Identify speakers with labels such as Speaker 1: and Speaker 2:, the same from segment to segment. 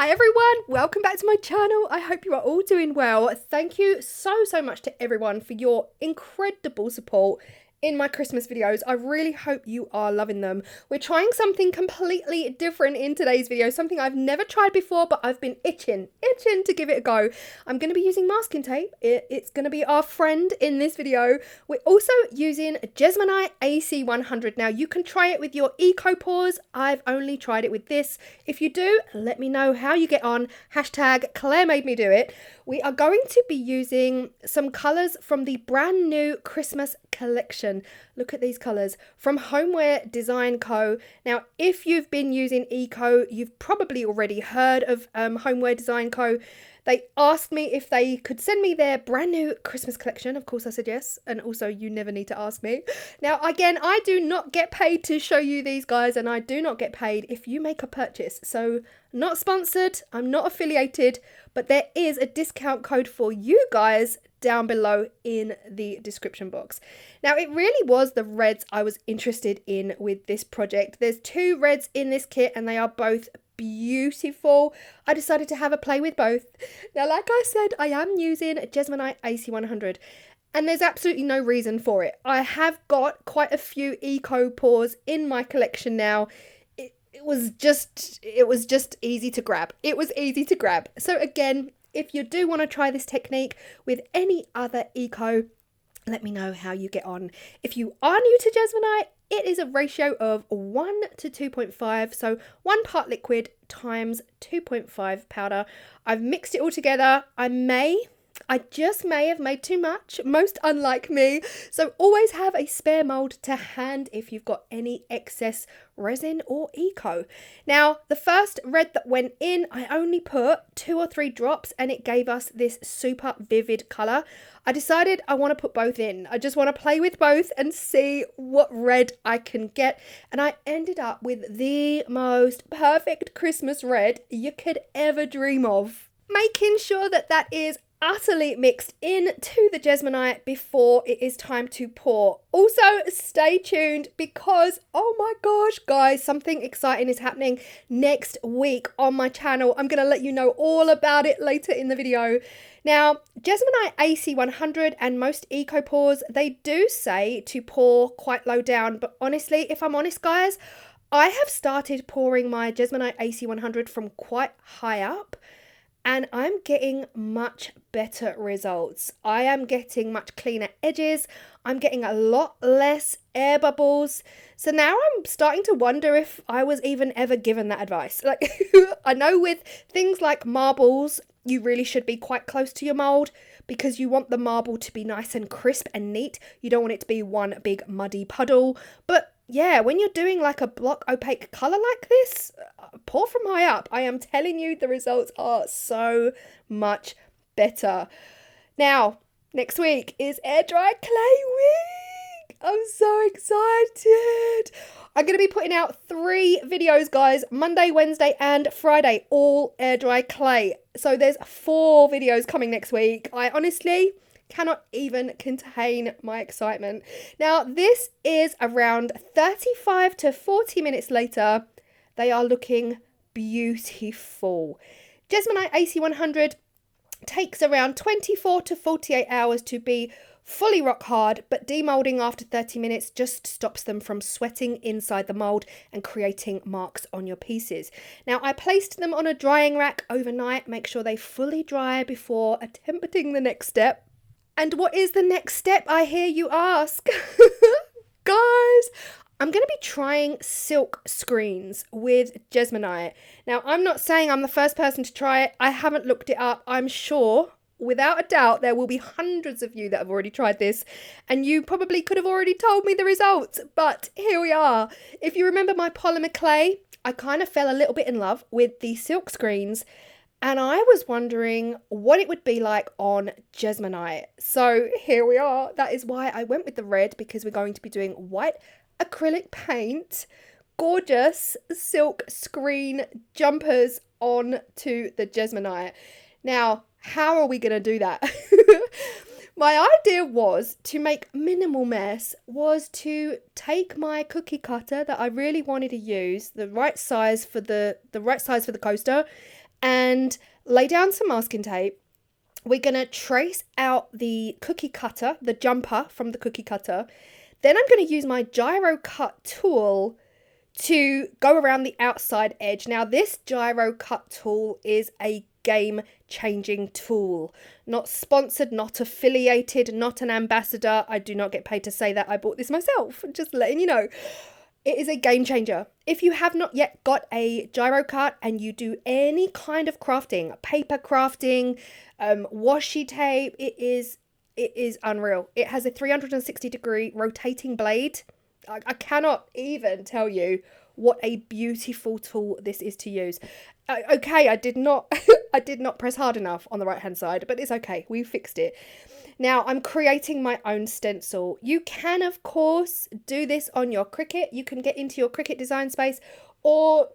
Speaker 1: Hi everyone, welcome back to my channel. I hope you are all doing well. Thank you so much to everyone for your incredible support in my Christmas videos. I really hope you are loving them. We're trying something completely different in today's video, something I've never tried before, but I've been itching to give it a go. I'm going to be using masking tape. It's going to be our friend in this video. We're also using Jesmonite AC100. Now you can try it with your eco pores. I've only tried it with this. If you do, let me know how you get on. Hashtag Claire made me do it. We are going to be using some colours from the brand new Christmas collection. Look at these colours from Homeware Design Co. Now, if you've been using Eco, you've probably already heard of Homeware Design Co. They asked me if they could send me their brand new Christmas collection. Of course, I said yes. And also, you never need to ask me. Now, again, I do not get paid to show you these guys, and I do not get paid if you make a purchase. So, not sponsored. I'm not affiliated, but there is a discount code for you guys down below in the description box. Now, it really was the reds I was interested in with this project. There's two reds in this kit, and they are both beautiful. I decided to have a play with both. Now, like I said, I am using Jesmonite AC100, and there's absolutely no reason for it. I have got quite a few eco pours in my collection now. It was just easy to grab. It was easy to grab. So again, if you do want to try this technique with any other eco, let me know how you get on. If you are new to Jesmonite, it is a ratio of 1 to 2.5, so 1 part liquid times 2.5 powder. I've mixed it all together. I just may have made too much, most unlike me. So always have a spare mold to hand if you've got any excess resin or eco. Now, the first red that went in, I only put 2 or 3 drops and it gave us this super vivid colour. I decided I want to put both in. I just want to play with both and see what red I can get. And I ended up with the most perfect Christmas red you could ever dream of. Making sure that that is utterly mixed into the Jesmonite before it is time to pour. Also, stay tuned because, oh my gosh, guys, something exciting is happening next week on my channel. I'm going to let you know all about it later in the video. Now, Jesmonite AC100 and most eco pours, they do say to pour quite low down, but honestly, if I'm honest, guys, I have started pouring my Jesmonite AC100 from quite high up, and I'm getting much better results. I am getting much cleaner edges. I'm getting a lot less air bubbles. So now I'm starting to wonder if I was even ever given that advice. Like, I know with things like marbles, you really should be quite close to your mold because you want the marble to be nice and crisp and neat. You don't want it to be one big muddy puddle. But yeah, when you're doing like a block opaque colour like this, pour from high up. I am telling you, the results are so much better. Now, next week is air dry clay week. I'm so excited. I'm going to be putting out 3 videos, guys, Monday, Wednesday and Friday, all air dry clay. So there's 4 videos coming next week. I honestly cannot even contain my excitement. Now, this is around 35 to 40 minutes later. They are looking beautiful. Jesmonite AC100 takes around 24 to 48 hours to be fully rock hard, but demolding after 30 minutes just stops them from sweating inside the mold and creating marks on your pieces. Now, I placed them on a drying rack overnight. Make sure they fully dry before attempting the next step. And what is the next step, I hear you ask? Guys, I'm going to be trying silk screens with Jesmonite. Now, I'm not saying I'm the first person to try it. I haven't looked it up. I'm sure, without a doubt, there will be hundreds of you that have already tried this. And you probably could have already told me the results. But here we are. If you remember my polymer clay, I kind of fell a little bit in love with the silk screens. And I was wondering what it would be like on Jesmonite. So here we are. That is why I went with the red, because we're going to be doing white acrylic paint, gorgeous silk screen jumpers onto the Jesmonite. Now, how are we going to do that? My idea was to make minimal mess, was to take my cookie cutter that I really wanted to use, the right size for the coaster, and lay down some masking tape. We're going to trace out the cookie cutter, the jumper from the cookie cutter. Then I'm going to use my gyro cut tool to go around the outside edge. Now, this gyro cut tool is a game-changing tool. Not sponsored, not affiliated, not an ambassador. I do not get paid to say that. I bought this myself, just letting you know. It is a game changer. If you have not yet got a gyro cut and you do any kind of crafting, paper crafting, washi tape, it is unreal. It has a 360-degree rotating blade. I cannot even tell you what a beautiful tool this is to use. Okay, I did not press hard enough on the right hand side, but it's okay. We fixed it. Now I'm creating my own stencil. You can, of course, do this on your Cricut. You can get into your Cricut design space or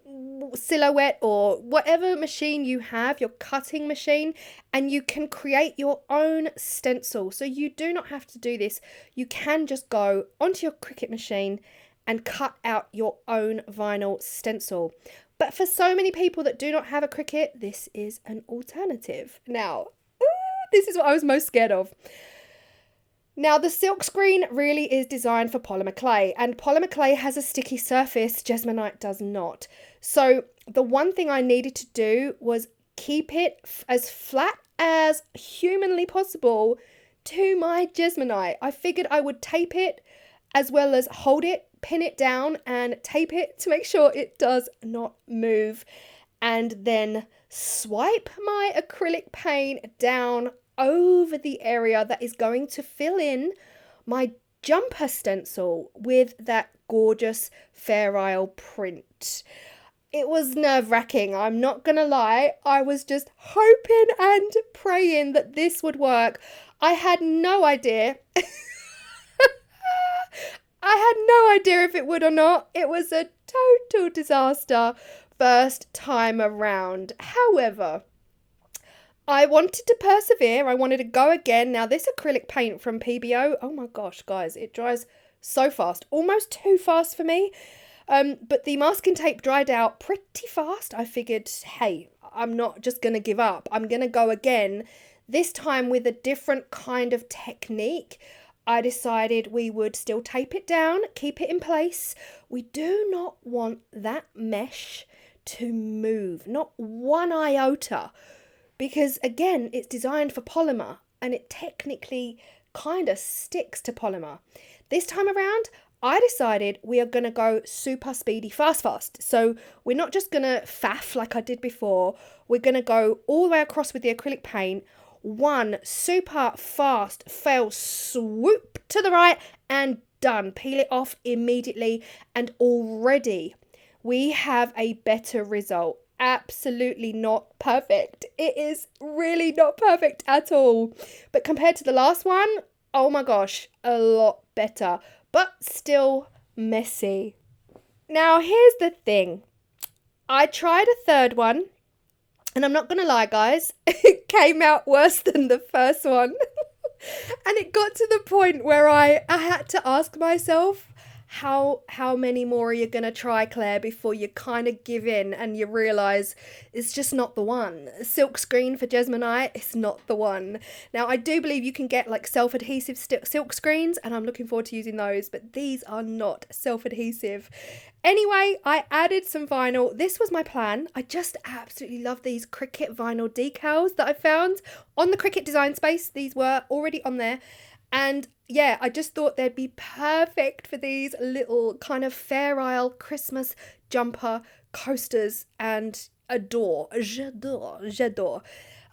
Speaker 1: Silhouette or whatever machine you have, your cutting machine, and you can create your own stencil. So you do not have to do this. You can just go onto your Cricut machine and cut out your own vinyl stencil. But for so many people that do not have a Cricut, this is an alternative. Now, this is what I was most scared of. Now, the silk screen really is designed for polymer clay, and polymer clay has a sticky surface, Jesmonite does not. So the one thing I needed to do was keep it as flat as humanly possible to my Jesmonite. I figured I would tape it as well as hold it, pin it down and tape it to make sure it does not move, and then swipe my acrylic paint down over the area that is going to fill in my jumper stencil with that gorgeous Fair Isle print. It was nerve-wracking, I'm not gonna lie. I was just hoping and praying that this would work. I had no idea. I had no idea if it would or not. It was a total disaster first time around. However, I wanted to persevere. I wanted to go again. Now, this acrylic paint from PBO, oh my gosh, guys, it dries so fast. Almost too fast for me. But the masking tape dried out pretty fast. I figured, hey, I'm not just going to give up. I'm going to go again, this time with a different kind of technique. I decided we would still tape it down, keep it in place. We do not want that mesh to move, not one iota, because again, it's designed for polymer and it technically kind of sticks to polymer. This time around, I decided we are going to go super speedy, fast. So we're not just going to faff like I did before. We're going to go all the way across with the acrylic paint. One super fast fail swoop to the right and done. Peel it off immediately, and already we have a better result. Absolutely not perfect. It is really not perfect at all. But compared to the last one, oh my gosh, a lot better, but still messy. Now, here's the thing. I tried a third one, and I'm not going to lie, guys, it came out worse than the first one. And it got to the point where I had to ask myself, how many more are you going to try, Claire, before you kind of give in and you realise it's just not the one. Silk screen for Jesmonite, it's not the one. Now, I do believe you can get like self-adhesive silk screens, and I'm looking forward to using those, but these are not self-adhesive. Anyway, I added some vinyl. This was my plan. I just absolutely love these Cricut vinyl decals that I found on the Cricut Design Space. These were already on there. And yeah, I just thought they'd be perfect for these little kind of Fair Isle Christmas jumper coasters, and j'adore.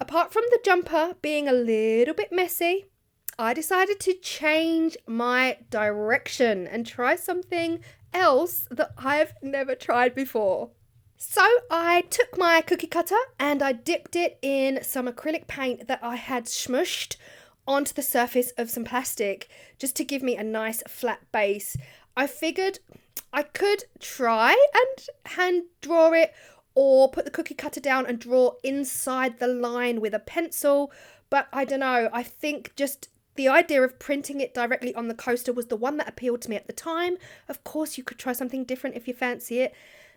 Speaker 1: Apart from the jumper being a little bit messy, I decided to change my direction and try something else that I've never tried before. So I took my cookie cutter and I dipped it in some acrylic paint that I had smushed onto the surface of some plastic just to give me a nice flat base. I figured I could try and hand draw it, or put the cookie cutter down and draw inside the line with a pencil, but I don't know, I think just the idea of printing it directly on the coaster was the one that appealed to me at the time. Of course, you could try something different if you fancy it.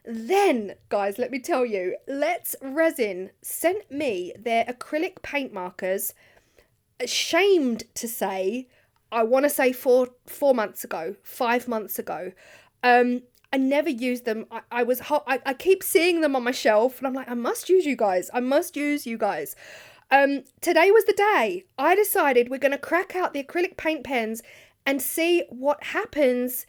Speaker 1: Then, guys, let me tell you, Let's Resin sent me their acrylic paint markers, ashamed to say, I want to say 4 months ago, 5 months ago. I never used them. I keep seeing them on my shelf and I'm like, I must use you guys. I must use you guys. Today was the day I decided we're going to crack out the acrylic paint pens and see what happens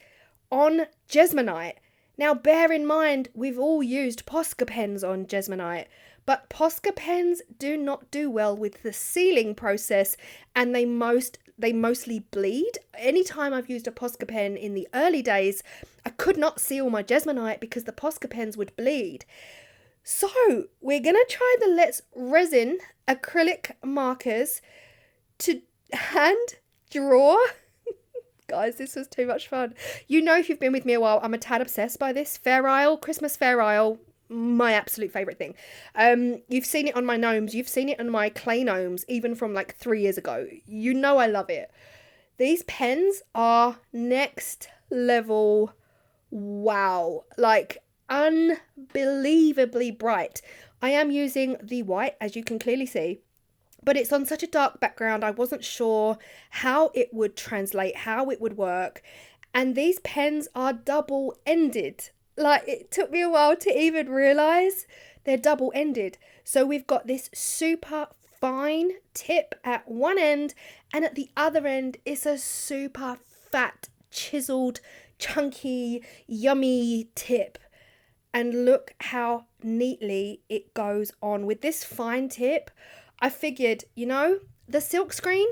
Speaker 1: on Jesmonite. Now, bear in mind, we've all used Posca pens on Jesmonite, but Posca pens do not do well with the sealing process, and they mostly bleed. Anytime I've used a Posca pen in the early days, I could not seal my Jesmonite because the Posca pens would bleed. So we're going to try the Let's Resin acrylic markers to hand draw. Guys, this was too much fun. You know, if you've been with me a while, I'm a tad obsessed by this. Fair Isle, Christmas Fair Isle, my absolute favourite thing. You've seen it on my gnomes. You've seen it on my clay gnomes, even from like 3 years ago. You know I love it. These pens are next level. Wow. Like, unbelievably bright. I am using the white, as you can clearly see, but it's on such a dark background. I wasn't sure how it would translate, how it would work. And these pens are double-ended. Like, it took me a while to even realise they're double-ended. So we've got this super fine tip at one end, and at the other end it's a super fat, chiseled, chunky, yummy tip. And look how neatly it goes on. With this fine tip, I figured, you know, the silk screen,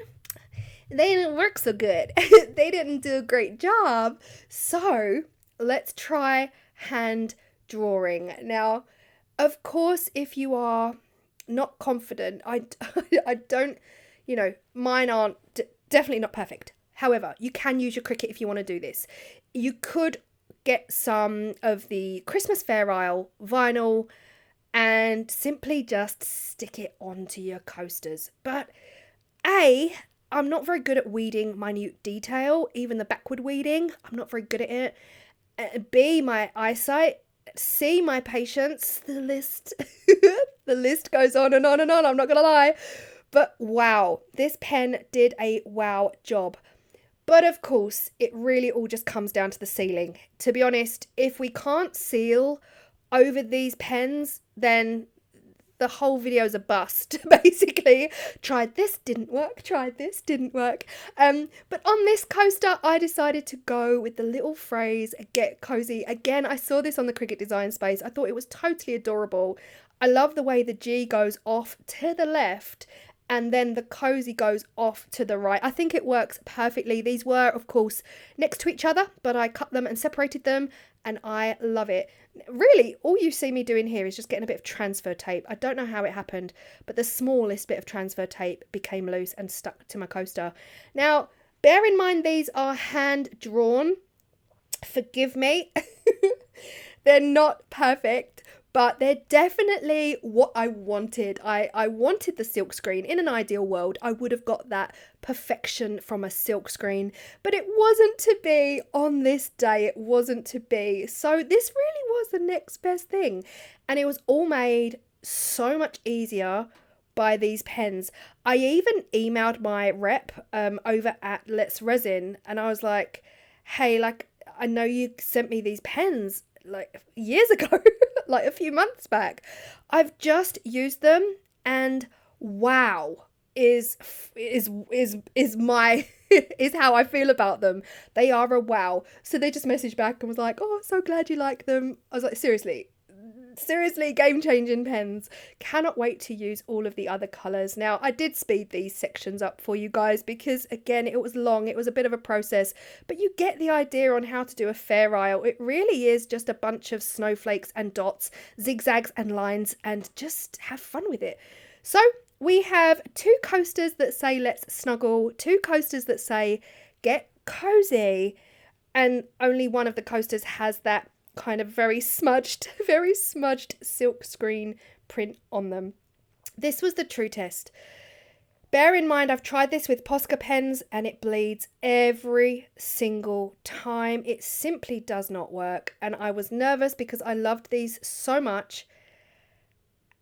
Speaker 1: they didn't work so good. They didn't do a great job. So let's try hand drawing. Now, of course, if you are not confident, I don't, you know, mine aren't definitely not perfect. However, you can use your Cricut if you want to do this. You could get some of the Christmas Fair Isle vinyl and simply just stick it onto your coasters. But I'm not very good at weeding minute detail, even the backward weeding. I'm not very good at it. B, my eyesight. C, my patience. The list the list goes on and on and on, I'm not gonna lie. But wow, this pen did a wow job. But of course, it really all just comes down to the sealing. To be honest, if we can't seal over these pens, then the whole video's a bust, basically. Tried this, didn't work. Tried this, didn't work. But on this coaster, I decided to go with the little phrase, get cozy. Again, I saw this on the Cricut Design Space. I thought it was totally adorable. I love the way the G goes off to the left and then the cozy goes off to the right. I think it works perfectly. These were, of course, next to each other, but I cut them and separated them, and I love it. Really, all you see me doing here is just getting a bit of transfer tape. I don't know how it happened, but the smallest bit of transfer tape became loose and stuck to my coaster. Now, bear in mind these are hand-drawn. Forgive me. They're not perfect, but they're definitely what I wanted. I wanted the silk screen. In an ideal world, I would have got that perfection from a silk screen, but it wasn't to be on this day. It wasn't to be. So this really was the next best thing. And it was all made so much easier by these pens. I even emailed my rep over at Let's Resin, and I was like, hey, like, I know you sent me these pens like years ago, like a few months back. I've just used them, and wow is my is how I feel about them. They are a wow. So they just messaged back and was like, oh, so glad you like them. I was like, seriously, game-changing pens. Cannot wait to use all of the other colours. Now, I did speed these sections up for you guys because, again, it was long. It was a bit of a process, but you get the idea on how to do a Fair Isle. It really is just a bunch of snowflakes and dots, zigzags and lines, and just have fun with it. So we have 2 coasters that say let's snuggle, 2 coasters that say get cozy, and only one of the coasters has that kind of very smudged silk screen print on them. This was the true test. Bear in mind, I've tried this with Posca pens and it bleeds every single time. It simply does not work. And I was nervous because I loved these so much.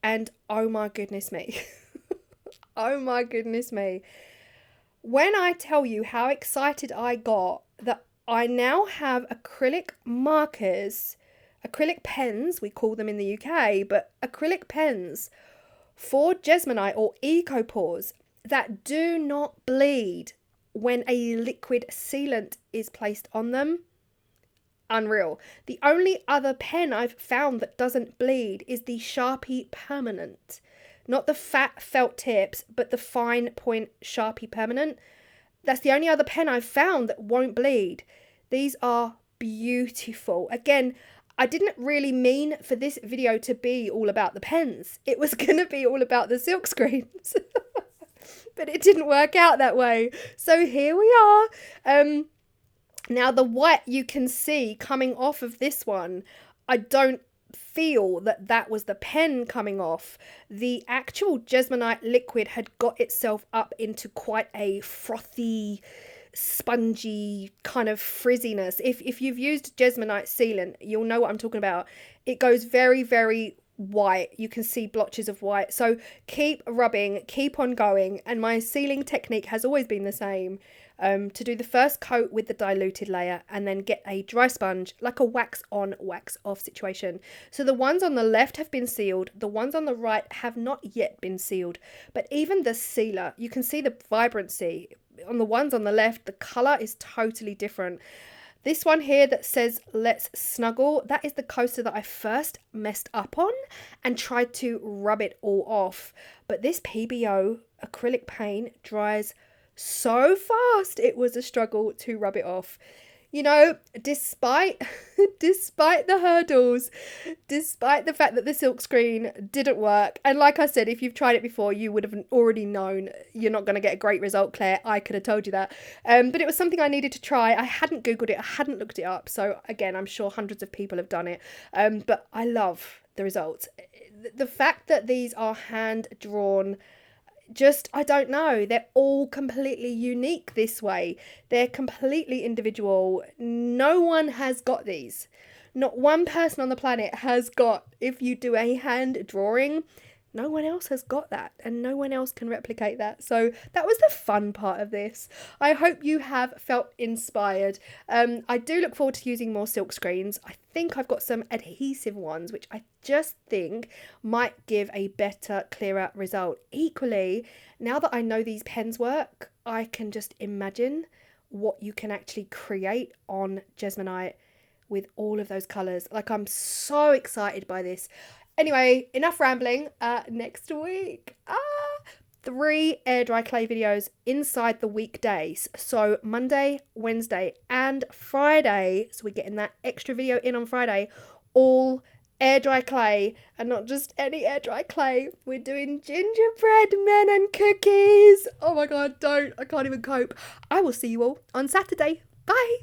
Speaker 1: And oh my goodness me. Oh my goodness me. When I tell you how excited I got that I now have acrylic markers, acrylic pens, we call them in the UK, but acrylic pens for Jesmonite or Eco Pores that do not bleed when a liquid sealant is placed on them. Unreal. The only other pen I've found that doesn't bleed is the Sharpie Permanent. Not the fat felt tips, but the fine point Sharpie Permanent. That's the only other pen I've found that won't bleed. These are beautiful. Again, I didn't really mean for this video to be all about the pens. It was going to be all about the silk screens. But it didn't work out that way. So here we are. Now the white you can see coming off of this one, I don't feel that that was the pen coming off. The actual Jesmonite liquid had got itself up into quite a frothy, spongy kind of frizziness. If you've used Jesmonite sealant, you'll know what I'm talking about. It goes very, very white. You can see blotches of white. So keep rubbing, keep on going. And my sealing technique has always been the same. To do the first coat with the diluted layer and then get a dry sponge, like a wax on, wax off situation. So the ones on the left have been sealed. The ones on the right have not yet been sealed. But even the sealer, you can see the vibrancy. On the ones on the left, the colour is totally different. This one here that says let's snuggle, that is the coaster that I first messed up on and tried to rub it all off. But this PBO acrylic paint dries so fast, it was a struggle to rub it off. You know, despite the hurdles, despite the fact that the silkscreen didn't work, and like I said, if you've tried it before, you would have already known you're not going to get a great result, Claire. I could have told you that. But it was something I needed to try. I hadn't Googled it. I hadn't looked it up. So again, I'm sure hundreds of people have done it. But I love the results. The fact that these are hand-drawn, just, I don't know, they're all completely unique this way. They're completely individual. No one has got these. Not one person on the planet has got, if you do a hand drawing, no one else has got that and no one else can replicate that. So that was the fun part of this. I hope you have felt inspired. I do look forward to using more silk screens. I think I've got some adhesive ones, which I just think might give a better, clearer result. Equally, now that I know these pens work, I can just imagine what you can actually create on Jesmonite with all of those colours. Like, I'm so excited by this. Anyway, enough rambling. Next week, 3 air dry clay videos inside the weekdays. So Monday, Wednesday and Friday. So we're getting that extra video in on Friday. All air dry clay, and not just any air dry clay. We're doing gingerbread men and cookies. Oh my God, I can't even cope. I will see you all on Saturday. Bye.